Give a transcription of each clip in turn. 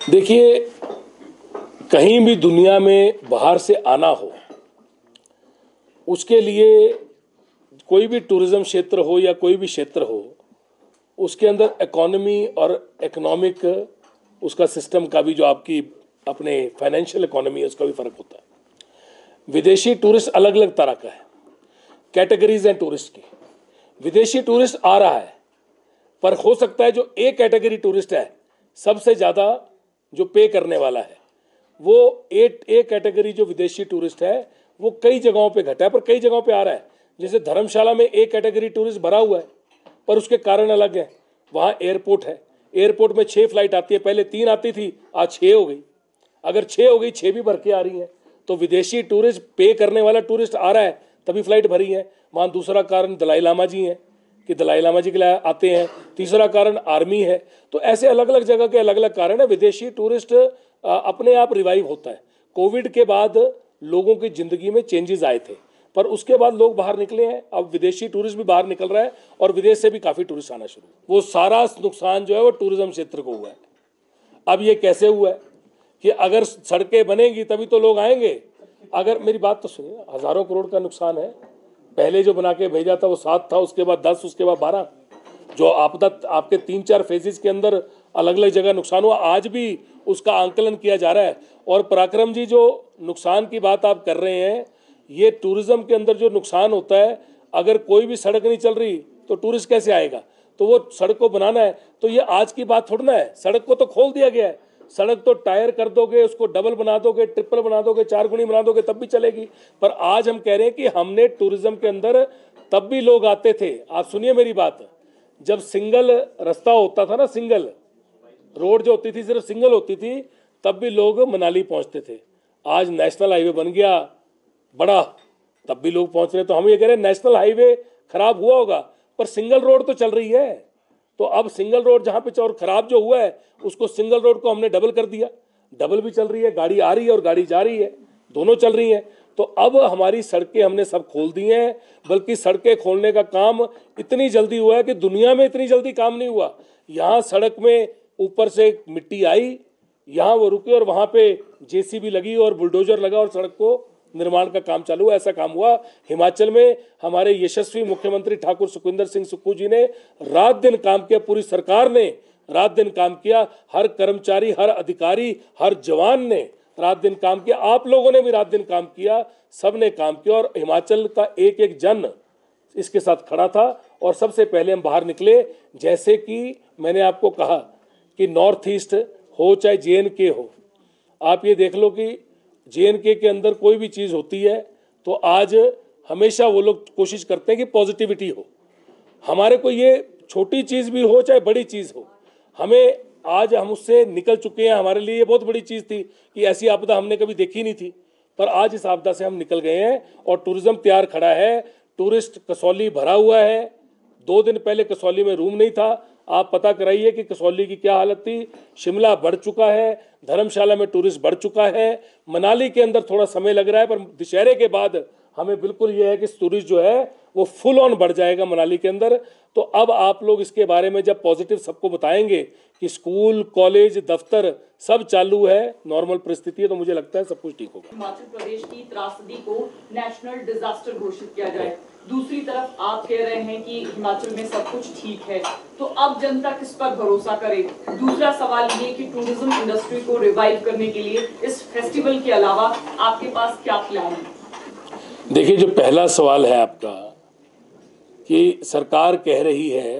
देखिए, कहीं भी दुनिया में बाहर से आना हो, उसके लिए कोई भी टूरिज्म क्षेत्र हो या कोई भी क्षेत्र हो, उसके अंदर इकोनॉमी और इकोनॉमिक उसका सिस्टम का भी जो आपकी अपने फाइनेंशियल इकोनॉमी है उसका भी फ़र्क होता है। विदेशी टूरिस्ट अलग अलग तरह का है, कैटेगरीज हैं टूरिस्ट की। विदेशी टूरिस्ट आ रहा है, पर हो सकता है जो एक कैटेगरी टूरिस्ट है सबसे ज़्यादा जो पे करने वाला है, वो एक कैटेगरी जो विदेशी टूरिस्ट है वो कई जगहों पे घटा है, पर कई जगहों पे आ रहा है। जैसे धर्मशाला में एक कैटेगरी टूरिस्ट भरा हुआ है, पर उसके कारण अलग हैं। वहाँ एयरपोर्ट है, एयरपोर्ट में 6 फ्लाइट आती है, पहले 3 आती थी, आज 6 हो गई। अगर 6 हो गई, 6 भी भर के आ रही हैं। तो विदेशी टूरिस्ट पे करने वाला टूरिस्ट आ रहा है तभी फ्लाइट भरी है। वहाँ दूसरा कारण दलाई लामा जी हैं कि दलाई लामा जी के लिए आते हैं। तीसरा कारण आर्मी है। तो ऐसे अलग अलग जगह के अलग अलग कारण है। विदेशी टूरिस्ट अपने आप रिवाइव होता है। कोविड के बाद लोगों की ज़िंदगी में चेंजेस आए थे, पर उसके बाद लोग बाहर निकले हैं। अब विदेशी टूरिस्ट भी बाहर निकल रहा है और विदेश से भी काफ़ी टूरिस्ट आना शुरू। वो सारा नुकसान जो है वो टूरिज्म क्षेत्र को हुआ है। अब ये कैसे हुआ है कि अगर सड़कें बनेंगी तभी तो लोग आएंगे। अगर मेरी बात तो सुनिए, हज़ारों करोड़ का नुकसान है। पहले जो बना के भेजा था वो 7 था, उसके बाद 10, उसके बाद 12। जो आपदा आपके 3-4 फेजेस के अंदर अलग अलग जगह नुकसान हुआ, आज भी उसका आंकलन किया जा रहा है। और पराक्रम जी, जो नुकसान की बात आप कर रहे हैं, ये टूरिज्म के अंदर जो नुकसान होता है, अगर कोई भी सड़क नहीं चल रही तो टूरिस्ट कैसे आएगा? तो वो सड़क को बनाना है, तो ये आज की बात थोड़ी ना है। सड़क को तो खोल दिया गया है। सड़क तो टायर कर दोगे, उसको डबल बना दोगे, ट्रिपल बना दोगे, 4 गुनी बना दोगे, तब भी चलेगी। पर आज हम कह रहे हैं कि हमने टूरिज्म के अंदर तब भी लोग आते थे। आप सुनिए मेरी बात, जब सिंगल रास्ता होता था ना, सिंगल रोड जो होती थी, सिर्फ सिंगल होती थी, तब भी लोग मनाली पहुंचते थे। आज नेशनल हाईवे बन गया बड़ा, तब भी लोग पहुंच रहे। तो हम ये कह रहे हैं नेशनल हाईवे खराब हुआ होगा, पर सिंगल रोड तो चल रही है। तो अब सिंगल रोड जहाँ पे और खराब जो हुआ है उसको, सिंगल रोड को हमने डबल कर दिया। डबल भी चल रही है, गाड़ी आ रही है और गाड़ी जा रही है, दोनों चल रही हैं। तो अब हमारी सड़कें हमने सब खोल दी हैं। बल्कि सड़कें खोलने का काम इतनी जल्दी हुआ है कि दुनिया में इतनी जल्दी काम नहीं हुआ। यहाँ सड़क में ऊपर से मिट्टी आई, यहाँ वो रुके और वहाँ पे जेसीबी लगी और बुलडोजर लगा और सड़क को निर्माण का काम चालू हुआ। ऐसा काम हुआ हिमाचल में। हमारे यशस्वी मुख्यमंत्री ठाकुर सुखविंदर सिंह सुक्खू जी ने रात दिन काम किया, पूरी सरकार ने रात दिन काम किया। हर कर्मचारी, हर अधिकारी, हर जवान ने रात दिन काम किया। आप लोगों ने भी रात दिन काम किया, सब ने काम किया। और हिमाचल का एक एक जन इसके साथ खड़ा था और सबसे पहले हम बाहर निकले। जैसे कि मैंने आपको कहा कि नॉर्थ ईस्ट हो चाहे JNK हो, आप ये देख लो कि JNK के अंदर कोई भी चीज़ होती है तो आज हमेशा वो लोग कोशिश करते हैं कि पॉजिटिविटी हो। हमारे को ये छोटी चीज़ भी हो चाहे बड़ी चीज़ हो, हमें आज हम उससे निकल चुके हैं। हमारे लिए ये बहुत बड़ी चीज़ थी कि ऐसी आपदा हमने कभी देखी नहीं थी, पर आज इस आपदा से हम निकल गए हैं और टूरिज्म तैयार खड़ा है। टूरिस्ट कसौली भरा हुआ है। 2 दिन पहले कसौली में रूम नहीं था। आप पता कराइए कि कसौली की क्या हालत थी। शिमला बढ़ चुका है, धर्मशाला में टूरिस्ट बढ़ चुका है। मनाली के अंदर थोड़ा समय लग रहा है, पर दशहरे के बाद हमें बिल्कुल ये है कि टूरिस्ट जो है वो फुल ऑन बढ़ जाएगा मनाली के अंदर। तो अब आप लोग इसके बारे में जब पॉजिटिव सबको बताएंगे कि स्कूल, कॉलेज, दफ्तर सब चालू है, नॉर्मल परिस्थिति है, तो मुझे लगता है सब कुछ ठीक होगा। हिमाचल प्रदेश की त्रासदी को नेशनल डिजास्टर घोषित किया जाए। दूसरी तरफ आप कह रहे हैं कि हिमाचल में सब कुछ ठीक है, तो अब जनता किस पर भरोसा करे? दूसरा सवाल ये कि टूरिज्म इंडस्ट्री को रिवाइव करने के लिए इस फेस्टिवल के अलावा आपके पास क्या प्लान है? देखिए, जो पहला सवाल है आपका कि सरकार कह रही है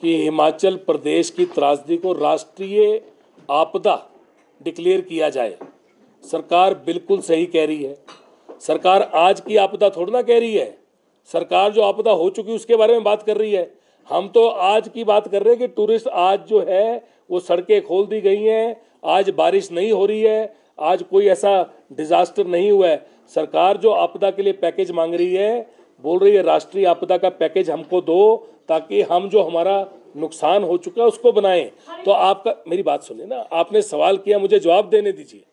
कि हिमाचल प्रदेश की त्रासदी को राष्ट्रीय आपदा डिक्लेयर किया जाए, सरकार बिल्कुल सही कह रही है। सरकार आज की आपदा थोड़ा ना कह रही है। सरकार जो आपदा हो चुकी उसके बारे में बात कर रही है। हम तो आज की बात कर रहे हैं कि टूरिस्ट आज जो है वो सड़कें खोल दी गई हैं, आज बारिश नहीं हो रही है, आज कोई ऐसा डिजास्टर नहीं हुआ है। सरकार जो आपदा के लिए पैकेज मांग रही है, बोल रही है राष्ट्रीय आपदा का पैकेज हमको दो, ताकि हम जो हमारा नुकसान हो चुका है उसको बनाएं। तो आपका, मेरी बात सुनिए ना, आपने सवाल किया, मुझे जवाब देने दीजिए।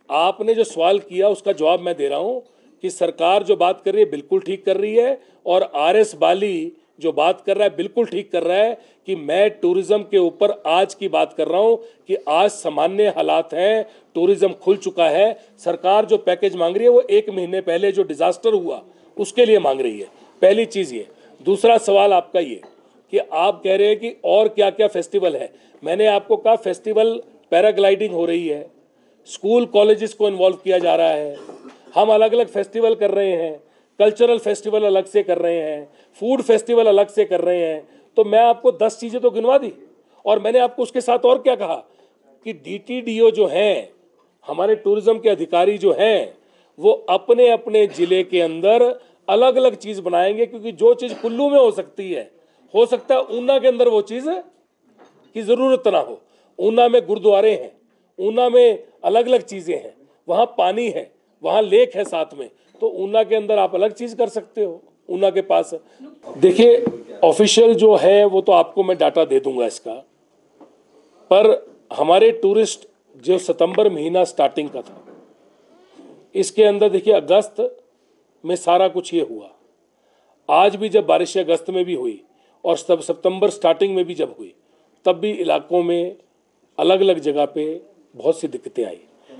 आपने जो सवाल किया उसका जवाब मैं दे रहा हूं कि सरकार जो बात कर रही है बिल्कुल ठीक कर रही है। और RS बाली जो बात कर रहा है बिल्कुल ठीक कर रहा है कि मैं टूरिज्म के ऊपर आज की बात कर रहा हूं कि आज सामान्य हालात हैं, टूरिज्म खुल चुका है। सरकार जो पैकेज मांग रही है वो 1 महीने पहले जो डिजास्टर हुआ उसके लिए मांग रही है, पहली चीज ये। दूसरा सवाल आपका ये कि आप कह रहे हैं कि और क्या क्या फेस्टिवल है। मैंने आपको कहा फेस्टिवल पैराग्लाइडिंग हो रही है, स्कूल कॉलेजेस को इन्वॉल्व किया जा रहा है, हम अलग अलग फेस्टिवल कर रहे हैं, कल्चरल फेस्टिवल अलग से कर रहे हैं, फूड फेस्टिवल अलग से कर रहे हैं। तो मैं आपको 10 चीज़ें तो गिनवा दी और मैंने आपको उसके साथ और क्या कहा कि DTDO जो हैं, हमारे टूरिज्म के अधिकारी जो हैं, वो अपने अपने ज़िले के अंदर अलग अलग चीज़ बनाएंगे, क्योंकि जो चीज़ कुल्लू में हो सकती है, हो सकता है ऊना के अंदर वो चीज़ की ज़रूरत ना हो। ऊना में गुरुद्वारे हैं, ऊना में अलग अलग चीज़ें हैं, वहाँ पानी है, वहाँ लेक है साथ में, तो ऊना के अंदर आप अलग चीज़ कर सकते हो। ऊना के पास देखिए ऑफिशियल जो है वो तो आपको मैं डाटा दे दूंगा इसका, पर हमारे टूरिस्ट जो सितंबर महीना स्टार्टिंग का था, इसके अंदर देखिए अगस्त में सारा कुछ ये हुआ। आज भी जब बारिश अगस्त में भी हुई और तब सितंबर स्टार्टिंग में भी जब हुई, तब भी इलाकों में अलग अलग जगह पे बहुत सी दिक्कतें आई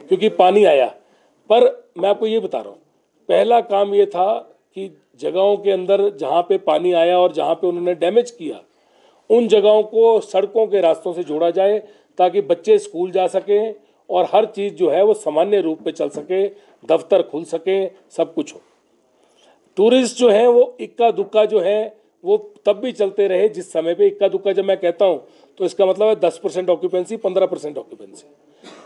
क्योंकि पानी आया। पर मैं आपको ये बता रहा हूँ, पहला काम ये था कि जगहों के अंदर जहाँ पे पानी आया और जहाँ पे उन्होंने डैमेज किया, उन जगहों को सड़कों के रास्तों से जोड़ा जाए ताकि बच्चे स्कूल जा सकें और हर चीज़ जो है वो सामान्य रूप पे चल सके, दफ्तर खुल सके, सब कुछ हो। टूरिस्ट जो है वो इक्का दुक्का जो है वो तब भी चलते रहे जिस समय पे, इक्का दुक्का जब मैं कहता हूँ तो इसका मतलब है 10% ऑक्यूपेंसी, 15% ऑक्यूपेंसी।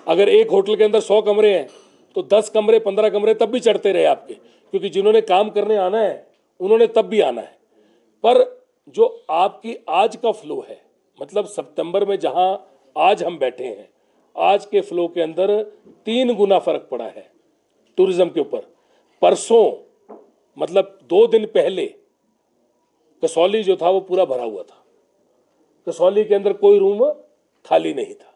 अगर एक होटल के अंदर 100 कमरे हैं तो 10 कमरे 15 कमरे तब भी चढ़ते रहे आपके, क्योंकि जिन्होंने काम करने आना है उन्होंने तब भी आना है। पर जो आपकी आज का फ्लो है, मतलब सितंबर में जहां आज हम बैठे हैं, आज के फ्लो के अंदर 3 गुना फर्क पड़ा है टूरिज्म के ऊपर। परसों मतलब 2 दिन पहले कसौली जो था वो पूरा भरा हुआ था, कसौली के अंदर कोई रूम खाली नहीं था।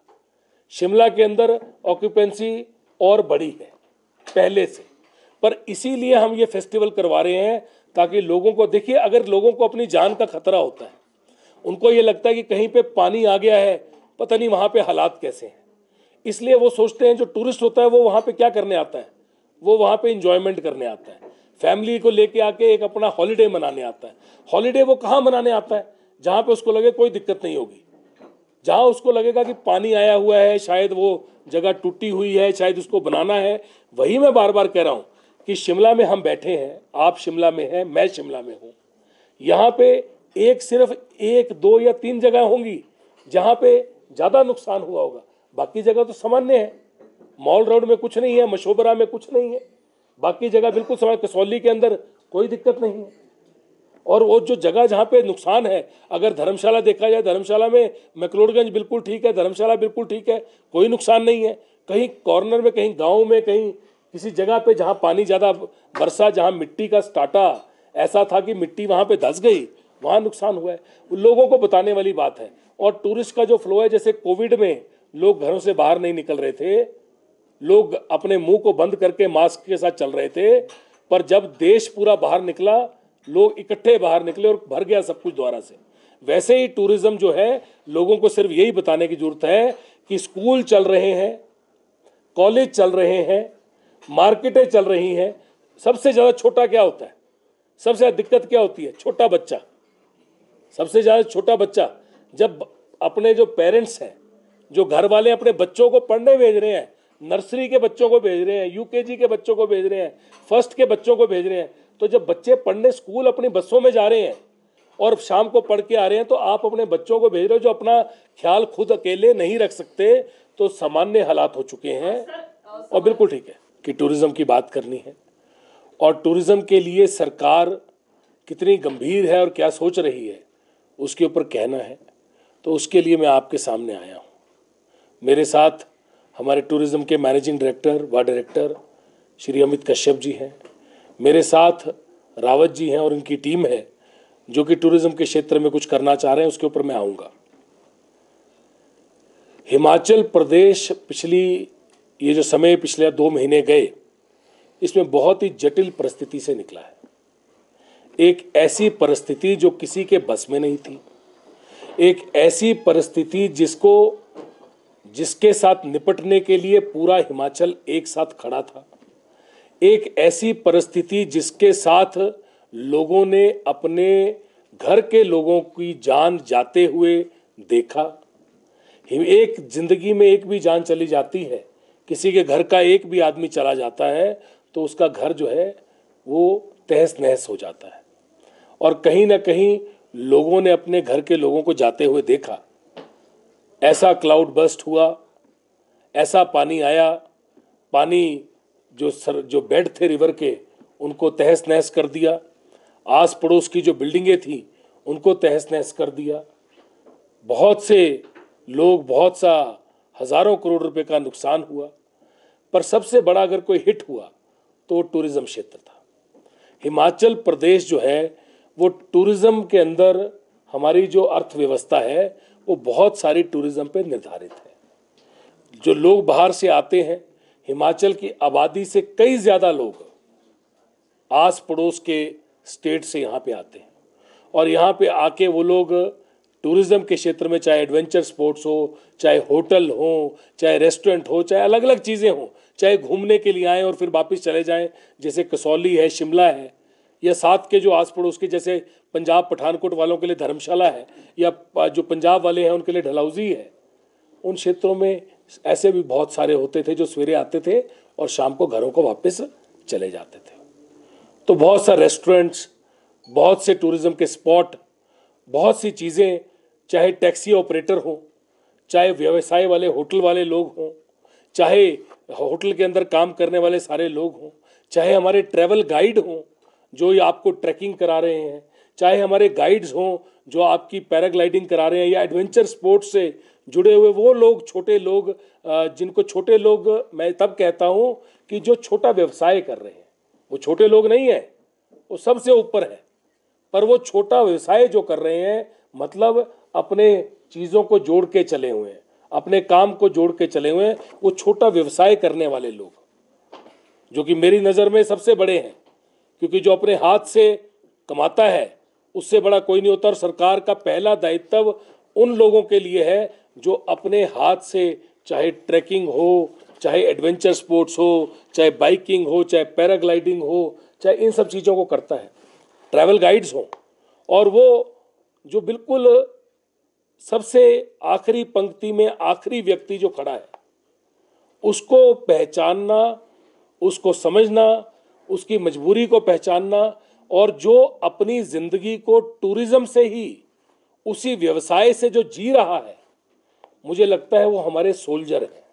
शिमला के अंदर ऑक्यूपेंसी और बड़ी है पहले से, पर इसीलिए हम ये फेस्टिवल करवा रहे हैं ताकि लोगों को, देखिए अगर लोगों को अपनी जान का खतरा होता है, उनको ये लगता है कि कहीं पे पानी आ गया है, पता नहीं वहाँ पे हालात कैसे हैं, इसलिए वो सोचते हैं जो टूरिस्ट होता है वो वहाँ पे क्या करने आता है, वो वहाँ पे इंजॉयमेंट करने आता है, फैमिली को लेके आके एक अपना हॉलीडे मनाने आता है। हॉलीडे वो कहाँ मनाने आता है? जहाँ पे उसको लगे कोई दिक्कत नहीं होगी, जहाँ उसको लगेगा कि पानी आया हुआ है, शायद वो जगह टूटी हुई है, शायद उसको बनाना है। वही मैं बार बार कह रहा हूँ कि शिमला में हम बैठे हैं, आप शिमला में हैं, मैं शिमला में हूँ, यहाँ पे सिर्फ 1, 2 या 3 जगह होंगी जहाँ पे ज़्यादा नुकसान हुआ होगा, बाकी जगह तो सामान्य है। मॉल रोड में कुछ नहीं है, मशोबरा में कुछ नहीं है, बाकी जगह बिल्कुल सामान्य। कसौली के अंदर कोई दिक्कत नहीं है। और वो जो जगह जहाँ पे नुकसान है, अगर धर्मशाला देखा जाए, धर्मशाला में मैक्लोडगंज बिल्कुल ठीक है, धर्मशाला बिल्कुल ठीक है, कोई नुकसान नहीं है। कहीं कॉर्नर में, कहीं गांव में, कहीं किसी जगह पे जहाँ पानी ज़्यादा बरसा, जहाँ मिट्टी का स्टाटा ऐसा था कि मिट्टी वहाँ पे धंस गई, वहाँ नुकसान हुआ है। लोगों को बताने वाली बात है। और टूरिस्ट का जो फ्लो है, जैसे कोविड में लोग घरों से बाहर नहीं निकल रहे थे, लोग अपने मुंह को बंद करके मास्क के साथ चल रहे थे, पर जब देश पूरा बाहर निकला, लोग इकट्ठे बाहर निकले और भर गया सब कुछ दोबारा से। वैसे ही टूरिज्म जो है, लोगों को सिर्फ यही बताने की जरूरत है कि स्कूल चल रहे हैं, कॉलेज चल रहे हैं, मार्केटें चल रही हैं। सबसे ज़्यादा छोटा क्या होता है, सबसे ज़्यादा दिक्कत क्या होती है? छोटा बच्चा। सबसे ज़्यादा छोटा बच्चा, जब अपने जो पेरेंट्स हैं, जो घर वाले अपने बच्चों को पढ़ने भेज रहे हैं, नर्सरी के बच्चों को भेज रहे हैं, UKG के बच्चों को भेज रहे हैं, फर्स्ट के बच्चों को भेज रहे हैं, तो जब बच्चे पढ़ने स्कूल अपनी बसों में जा रहे हैं और शाम को पढ़ के आ रहे हैं, तो आप अपने बच्चों को भेज रहे हो जो अपना ख्याल खुद अकेले नहीं रख सकते। तो सामान्य हालात हो चुके हैं। और बिल्कुल ठीक है कि टूरिज्म की बात करनी है, और टूरिज्म के लिए सरकार कितनी गंभीर है और क्या सोच रही है उसके ऊपर कहना है, तो उसके लिए मैं आपके सामने आया हूँ। मेरे साथ हमारे टूरिज्म के मैनेजिंग डायरेक्टर व डायरेक्टर श्री अमित कश्यप जी हैं, मेरे साथ रावत जी हैं और उनकी टीम है जो कि टूरिज्म के क्षेत्र में कुछ करना चाह रहे हैं, उसके ऊपर मैं आऊँगा। हिमाचल प्रदेश ये जो समय पिछले 2 महीने गए, इसमें बहुत ही जटिल परिस्थिति से निकला है। एक ऐसी परिस्थिति जो किसी के बस में नहीं थी, एक ऐसी परिस्थिति जिसके साथ निपटने के लिए पूरा हिमाचल एक साथ खड़ा था, एक ऐसी परिस्थिति जिसके साथ लोगों ने अपने घर के लोगों की जान जाते हुए देखा। एक जिंदगी में एक भी जान चली जाती है, किसी के घर का एक भी आदमी चला जाता है तो उसका घर जो है वो तहस नहस हो जाता है। और कहीं ना कहीं लोगों ने अपने घर के लोगों को जाते हुए देखा। ऐसा क्लाउड बर्स्ट हुआ, ऐसा पानी आया, पानी जो बेड थे रिवर के उनको तहस नहस कर दिया, आस पड़ोस की जो बिल्डिंगें थी उनको तहस नहस कर दिया। बहुत से लोग, बहुत सा हजारों करोड़ रुपए का नुकसान हुआ। पर सबसे बड़ा अगर कोई हिट हुआ तो टूरिज्म क्षेत्र था। हिमाचल प्रदेश जो है वो टूरिज्म के अंदर, हमारी जो अर्थव्यवस्था है वो बहुत सारी टूरिज्म पे निर्धारित है। जो लोग बाहर से आते हैं, हिमाचल की आबादी से कई ज़्यादा लोग आस पड़ोस के स्टेट से यहाँ पे आते हैं और यहाँ पे आके वो लोग टूरिज्म के क्षेत्र में, चाहे एडवेंचर स्पोर्ट्स हो, चाहे होटल हो, चाहे रेस्टोरेंट हो, चाहे अलग अलग चीज़ें हो, चाहे घूमने के लिए आएँ और फिर वापस चले जाएं, जैसे कसौली है, शिमला है, या साथ के जो आस पड़ोस के जैसे पंजाब पठानकोट वालों के लिए धर्मशाला है, या जो पंजाब वाले हैं उनके लिए डलहौजी है। उन क्षेत्रों में ऐसे भी बहुत सारे होते थे जो सवेरे आते थे और शाम को घरों को वापस चले जाते थे। तो बहुत सा रेस्टोरेंट्स, बहुत से टूरिज्म के स्पॉट, बहुत सी चीज़ें, चाहे टैक्सी ऑपरेटर हों, चाहे व्यवसाय वाले होटल वाले लोग हों, चाहे होटल के अंदर काम करने वाले सारे लोग हों, चाहे हमारे ट्रैवल गाइड हों जो ये आपको ट्रैकिंग करा रहे हैं, चाहे हमारे गाइड्स हों जो आपकी पैराग्लाइडिंग करा रहे हैं, या एडवेंचर स्पोर्ट्स से जुड़े हुए वो लोग, छोटे लोग, जिनको छोटे लोग मैं तब कहता हूँ कि जो छोटा व्यवसाय कर रहे हैं, वो छोटे लोग नहीं है, वो सबसे ऊपर है। पर वो छोटा व्यवसाय जो कर रहे हैं, मतलब अपने चीज़ों को जोड़ के चले हुए हैं, अपने काम को जोड़ के चले हुए हैं, वो छोटा व्यवसाय करने वाले लोग, जो कि मेरी नज़र में सबसे बड़े हैं। क्योंकि जो अपने हाथ से कमाता है उससे बड़ा कोई नहीं होता। और सरकार का पहला दायित्व उन लोगों के लिए है जो अपने हाथ से, चाहे ट्रैकिंग हो, चाहे एडवेंचर स्पोर्ट्स हो, चाहे बाइकिंग हो, चाहे पैराग्लाइडिंग हो, चाहे इन सब चीज़ों को करता है, ट्रैवल गाइड्स हों, और वो जो बिल्कुल सबसे आखिरी पंक्ति में आखिरी व्यक्ति जो खड़ा है, उसको पहचानना, उसको समझना, उसकी मजबूरी को पहचानना, और जो अपनी जिंदगी को टूरिज्म से ही, उसी व्यवसाय से जो जी रहा है, मुझे लगता है वो हमारे सोल्जर हैं।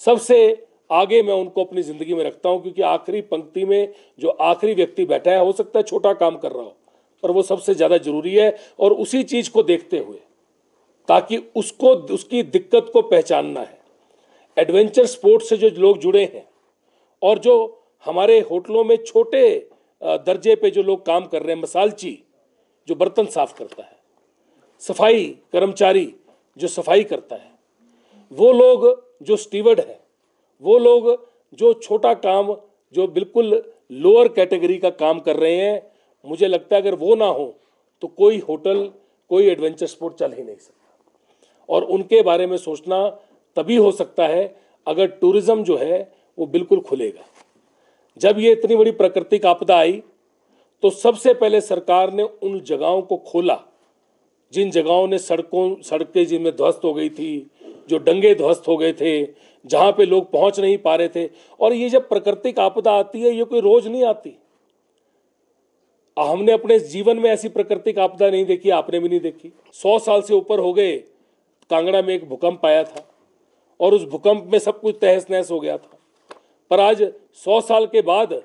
सबसे आगे मैं उनको अपनी जिंदगी में रखता हूं, क्योंकि आखिरी पंक्ति में जो आखिरी व्यक्ति बैठा है, हो सकता है छोटा काम कर रहा हो, पर वो सबसे ज्यादा जरूरी है। और उसी चीज को देखते हुए, ताकि उसको, उसकी दिक्कत को पहचानना है। एडवेंचर स्पोर्ट्स से जो लोग जुड़े हैं और जो हमारे होटलों में छोटे दर्जे पे जो लोग काम कर रहे हैं, मसालची जो बर्तन साफ करता है, सफाई कर्मचारी जो सफाई करता है, वो लोग जो स्टीवर्ड है, वो लोग जो छोटा काम, जो बिल्कुल लोअर कैटेगरी का काम कर रहे हैं, मुझे लगता है अगर वो ना हो तो कोई होटल, कोई एडवेंचर स्पोर्ट चल ही नहीं सकता। और उनके बारे में सोचना तभी हो सकता है अगर टूरिज्म जो है वो बिल्कुल खुलेगा। जब ये इतनी बड़ी प्राकृतिक आपदा आई तो सबसे पहले सरकार ने उन जगहों को खोला जिन जगहों ने सड़कें जिनमें ध्वस्त हो गई थी, जो डंगे ध्वस्त हो गए थे, जहाँ पे लोग पहुँच नहीं पा रहे थे। और ये जब प्राकृतिक आपदा आती है, ये कोई रोज नहीं आती। हमने अपने जीवन में ऐसी प्राकृतिक आपदा नहीं देखी, आपने भी नहीं देखी। 100 साल से ऊपर हो गए, कांगड़ा में एक भूकंप आया था और उस भूकंप में सब कुछ तहस नहस हो गया था। पर आज 100 साल के बाद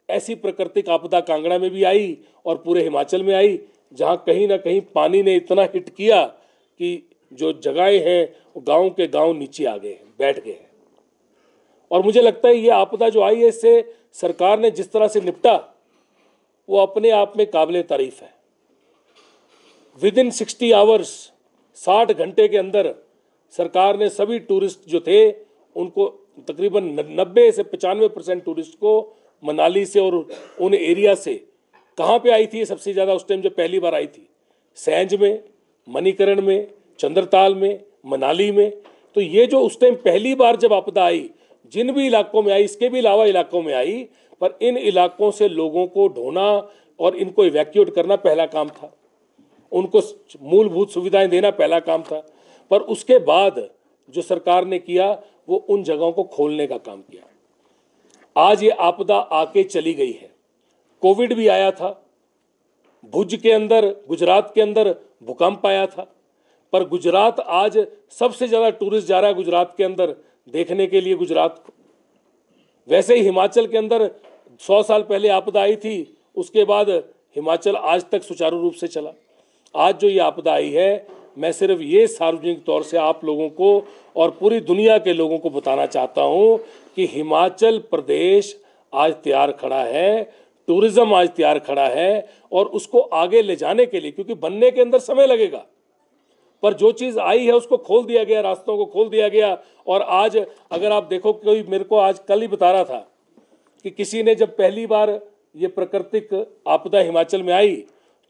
ऐसी प्राकृतिक आपदा कांगड़ा में भी आई और पूरे हिमाचल में आई, जहां कहीं ना कहीं पानी ने इतना हिट किया कि जो जगहें हैं वो गांव के गांव नीचे आ गए हैं, बैठ गए हैं। और मुझे लगता है ये आपदा जो आई है, इससे सरकार ने जिस तरह से निपटा वो अपने आप में काबिले तारीफ है। विदिन 60 आवर्स, 60 घंटे के अंदर सरकार ने सभी टूरिस्ट जो थे उनको, तकरीबन 90 से 95% टूरिस्ट को मनाली से और उन एरिया से कहाँ पे आई थी ये सबसे ज़्यादा उस टाइम जब पहली बार आई थी? सैंज में, मणिकरण में, चंद्रताल में, मनाली में। तो ये जो उस टाइम पहली बार जब आपदा आई, जिन भी इलाकों में आई, इसके भी अलावा इलाकों में आई, पर इन इलाकों से लोगों को ढोना और इनको इवैक्यूएट करना पहला काम था, उनको मूलभूत सुविधाएं देना पहला काम था। पर उसके बाद जो सरकार ने किया वो उन जगहों को खोलने का काम किया। आज ये आपदा आके चली गई है। कोविड भी आया था, भुज के अंदर, गुजरात के अंदर भूकंप आया था, पर गुजरात आज सबसे ज़्यादा टूरिस्ट जा रहा है गुजरात के अंदर देखने के लिए गुजरात को। वैसे ही हिमाचल के अंदर 100 साल पहले आपदा आई थी, उसके बाद हिमाचल आज तक सुचारू रूप से चला। आज जो ये आपदा आई है, मैं सिर्फ ये सार्वजनिक तौर से आप लोगों को और पूरी दुनिया के लोगों को बताना चाहता हूँ कि हिमाचल प्रदेश आज तैयार खड़ा है, टूरिज्म आज तैयार खड़ा है, और उसको आगे ले जाने के लिए, क्योंकि बनने के अंदर समय लगेगा, पर जो चीज़ आई है उसको खोल दिया गया, रास्तों को खोल दिया गया। और आज अगर आप देखो, कोई मेरे को आज कल ही बता रहा था कि किसी ने जब पहली बार ये प्राकृतिक आपदा हिमाचल में आई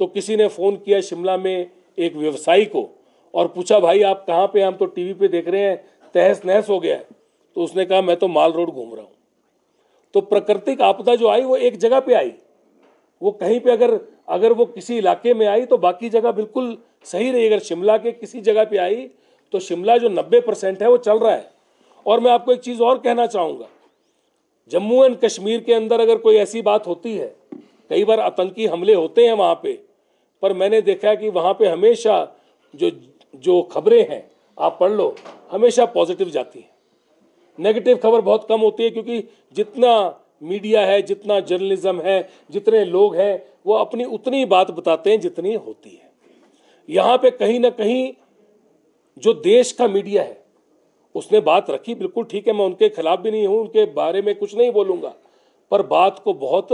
तो किसी ने फ़ोन किया शिमला में एक व्यवसायी को और पूछा, भाई आप कहाँ पे? हम तो टीवी पे देख रहे हैं, तहस नहस हो गया है। तो उसने कहा, मैं तो माल रोड घूम रहा हूँ। तो प्राकृतिक आपदा जो आई वो एक जगह पे आई, वो कहीं पे अगर वो किसी इलाके में आई तो बाकी जगह बिल्कुल सही रही। अगर शिमला के किसी जगह पे आई तो शिमला जो 90% है वो चल रहा है। और मैं आपको एक चीज़ और कहना चाहूँगा, जम्मू एंड कश्मीर के अंदर अगर कोई ऐसी बात होती है, कई बार आतंकी हमले होते हैं वहाँ पे, पर मैंने देखा कि वहाँ पे हमेशा जो खबरें हैं आप पढ़ लो, हमेशा पॉजिटिव जाती हैं। नेगेटिव खबर बहुत कम होती है, क्योंकि जितना मीडिया है, जितना जर्नलिज्म है, जितने लोग हैं, वो अपनी उतनी बात बताते हैं जितनी होती है। यहाँ पे कहीं ना कहीं जो देश का मीडिया है उसने बात रखी, बिल्कुल ठीक है, मैं उनके खिलाफ भी नहीं हूँ, उनके बारे में कुछ नहीं बोलूँगा, पर बात को बहुत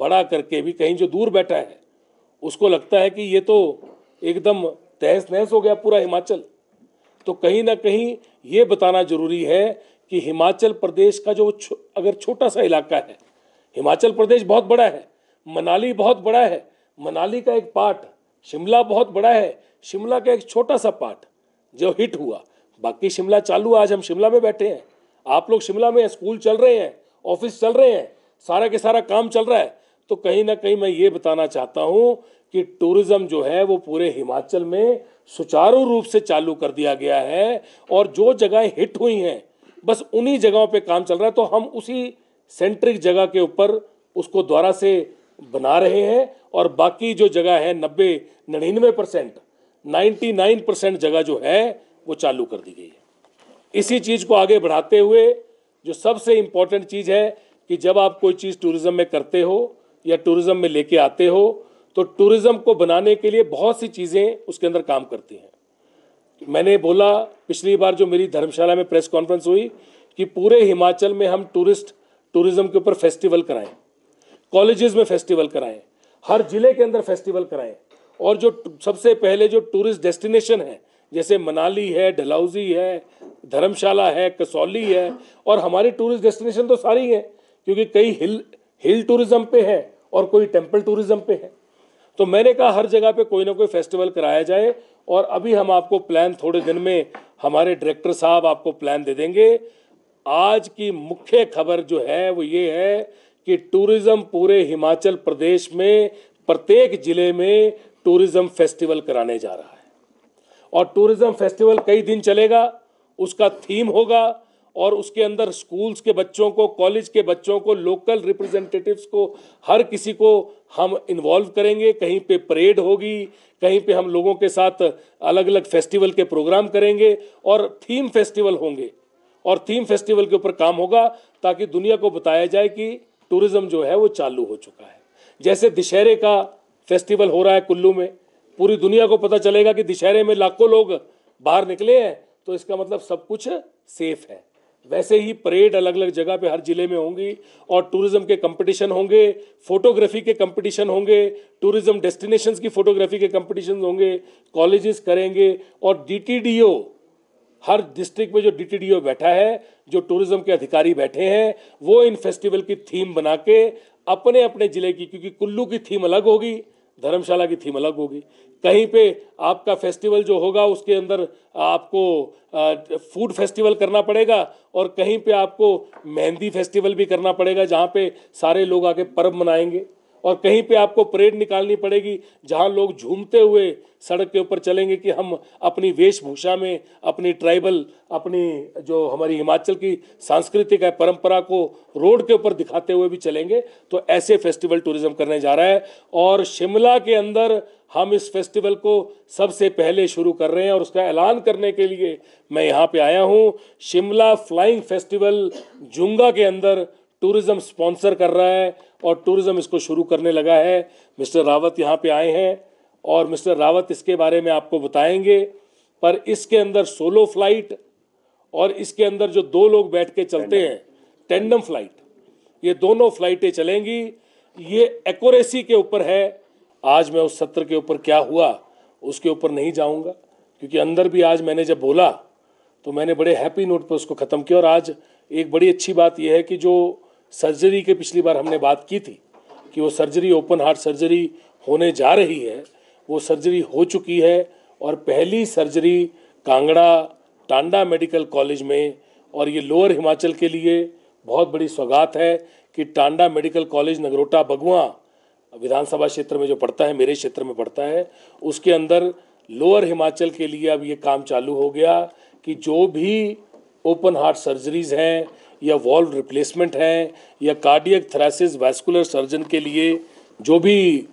बड़ा करके भी कहीं जो दूर बैठा है उसको लगता है कि ये तो एकदम तहस नहस हो गया पूरा हिमाचल। तो कहीं ना कहीं ये बताना जरूरी है कि हिमाचल प्रदेश का जो अगर छोटा सा इलाका है, हिमाचल प्रदेश बहुत बड़ा है, मनाली बहुत बड़ा है, मनाली का एक पार्ट, शिमला बहुत बड़ा है, शिमला का एक छोटा सा पार्ट जो हिट हुआ, बाकी शिमला चालू। आज हम शिमला में बैठे हैं, आप लोग शिमला में, स्कूल चल रहे हैं, ऑफिस चल रहे हैं, सारा के सारा काम चल रहा है। तो कहीं ना कहीं मैं ये बताना चाहता हूँ कि टूरिज्म जो है वो पूरे हिमाचल में सुचारू रूप से चालू कर दिया गया है, और जो जगहें हिट हुई हैं बस उन्हीं जगहों पे काम चल रहा है। तो हम उसी सेंट्रिक जगह के ऊपर उसको दोबारा से बना रहे हैं, और बाकी जो जगह है 99% 99% जगह जो है वो चालू कर दी गई है। इसी चीज़ को आगे बढ़ाते हुए जो सबसे इम्पोर्टेंट चीज़ है कि जब आप कोई चीज़ टूरिज्म में करते हो या टूरिज्म में लेके आते हो, तो टूरिज्म को बनाने के लिए बहुत सी चीज़ें उसके अंदर काम करती हैं। मैंने बोला पिछली बार जो मेरी धर्मशाला में प्रेस कॉन्फ्रेंस हुई कि पूरे हिमाचल में हम टूरिज्म के ऊपर फेस्टिवल कराएं, कॉलेजेस में फेस्टिवल कराएं, हर जिले के अंदर फेस्टिवल कराएं, और जो सबसे पहले जो टूरिस्ट डेस्टिनेशन है जैसे मनाली है, डलहौजी है, धर्मशाला है, कसौली है, और हमारी टूरिस्ट डेस्टिनेशन तो सारी हैं, क्योंकि कई हिल टूरिज्म पे है और कोई टेम्पल टूरिज्म पे है। तो मैंने कहा हर जगह पे कोई ना कोई फेस्टिवल कराया जाए, और अभी हम आपको प्लान थोड़े दिन में, हमारे डायरेक्टर साहब आपको प्लान दे देंगे। आज की मुख्य खबर जो है वो ये है कि टूरिज्म पूरे हिमाचल प्रदेश में प्रत्येक जिले में टूरिज्म फेस्टिवल कराने जा रहा है, और टूरिज्म फेस्टिवल कई दिन चलेगा, उसका थीम होगा, और उसके अंदर स्कूल्स के बच्चों को, कॉलेज के बच्चों को, लोकल रिप्रेजेंटेटिव्स को, हर किसी को हम इन्वॉल्व करेंगे। कहीं पे परेड होगी, कहीं पे हम लोगों के साथ अलग अलग फेस्टिवल के प्रोग्राम करेंगे, और थीम फेस्टिवल होंगे, और थीम फेस्टिवल के ऊपर काम होगा ताकि दुनिया को बताया जाए कि टूरिज्म जो है वो चालू हो चुका है। जैसे दशहरे का फेस्टिवल हो रहा है कुल्लू में, पूरी दुनिया को पता चलेगा कि दशहरे में लाखों लोग बाहर निकले हैं, तो इसका मतलब सब कुछ सेफ है। वैसे ही परेड अलग अलग जगह पे हर जिले में होंगी, और टूरिज्म के कंपटीशन होंगे, फोटोग्राफी के कंपटीशन होंगे, टूरिज्म डेस्टिनेशंस की फोटोग्राफी के कंपटीशन होंगे, कॉलेजेस करेंगे, और DTDO हर डिस्ट्रिक्ट में जो DTDO बैठा है, जो टूरिज्म के अधिकारी बैठे हैं, वो इन फेस्टिवल की थीम बना के अपने अपने ज़िले की, क्योंकि कुल्लू की थीम अलग होगी, धर्मशाला की थीम अलग होगी, कहीं पे आपका फेस्टिवल जो होगा उसके अंदर आपको फूड फेस्टिवल करना पड़ेगा और कहीं पे आपको मेहंदी फेस्टिवल भी करना पड़ेगा जहाँ पे सारे लोग आके पर्व मनाएंगे, और कहीं पे आपको परेड निकालनी पड़ेगी जहाँ लोग झूमते हुए सड़क के ऊपर चलेंगे कि हम अपनी वेशभूषा में अपनी ट्राइबल, अपनी जो हमारी हिमाचल की सांस्कृतिक है परंपरा को रोड के ऊपर दिखाते हुए भी चलेंगे। तो ऐसे फेस्टिवल टूरिज्म करने जा रहा है और शिमला के अंदर हम इस फेस्टिवल को सबसे पहले शुरू कर रहे हैं और उसका ऐलान करने के लिए मैं यहाँ पे आया हूँ। शिमला फ्लाइंग फेस्टिवल जुंगा के अंदर टूरिज्म स्पॉन्सर कर रहा है और टूरिज्म इसको शुरू करने लगा है। मिस्टर रावत यहाँ पे आए हैं और मिस्टर रावत इसके बारे में आपको बताएंगे, पर इसके अंदर सोलो फ्लाइट और इसके अंदर जो 2 लोग बैठ के चलते हैं टेंडम फ्लाइट, ये दोनों फ्लाइटें चलेंगी। ये एक्यूरेसी के ऊपर है। आज मैं उस सत्र के ऊपर क्या हुआ उसके ऊपर नहीं जाऊंगा, क्योंकि अंदर भी आज मैंने जब बोला तो मैंने बड़े हैप्पी नोट पर उसको ख़त्म किया। और आज एक बड़ी अच्छी बात यह है कि जो सर्जरी के पिछली बार हमने बात की थी कि वो सर्जरी ओपन हार्ट सर्जरी होने जा रही है, वो सर्जरी हो चुकी है और पहली surgery Kangra Tanda medical college में, और ये लोअर हिमाचल के लिए बहुत बड़ी सौगात है कि टांडा मेडिकल कॉलेज नगरोटा बगुआ विधानसभा क्षेत्र में जो पड़ता है, मेरे क्षेत्र में पड़ता है, उसके अंदर लोअर हिमाचल के लिए अब ये काम चालू हो गया कि जो भी ओपन हार्ट सर्जरीज हैं या वॉल्व रिप्लेसमेंट हैं या कार्डियक थोरेसिस वैस्कुलर सर्जन के लिए जो भी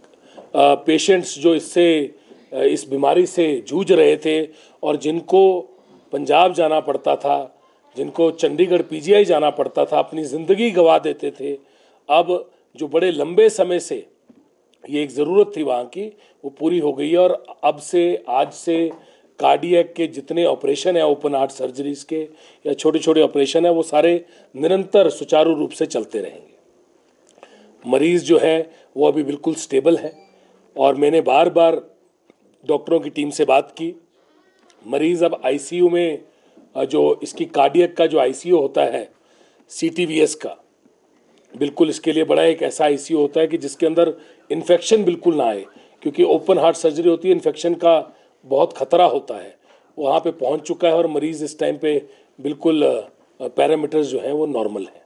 पेशेंट्स जो इस बीमारी से जूझ रहे थे और जिनको पंजाब जाना पड़ता था, जिनको चंडीगढ़ PGI जाना पड़ता था, अपनी ज़िंदगी गंवा देते थे, अब जो बड़े लंबे समय से ये एक ज़रूरत थी वहाँ की, वो पूरी हो गई है। और अब से आज से कार्डियक के जितने ऑपरेशन है, ओपन हार्ट सर्जरीज के या छोटे छोटे ऑपरेशन है, वो सारे निरंतर सुचारू रूप से चलते रहेंगे। मरीज़ जो है वो अभी बिल्कुल स्टेबल है और मैंने बार बार डॉक्टरों की टीम से बात की। मरीज़ अब ICU में, जो इसकी कार्डियक का जो ICU होता है CTVS का, बिल्कुल इसके लिए बड़ा एक ऐसा ICU होता है कि जिसके अंदर इन्फेक्शन बिल्कुल ना आए, क्योंकि ओपन हार्ट सर्जरी होती है, इन्फेक्शन का बहुत खतरा होता है। वहाँ पे पहुँच चुका है और मरीज़ इस टाइम पे बिल्कुल पैरामीटर्स जो हैं वो नॉर्मल हैं।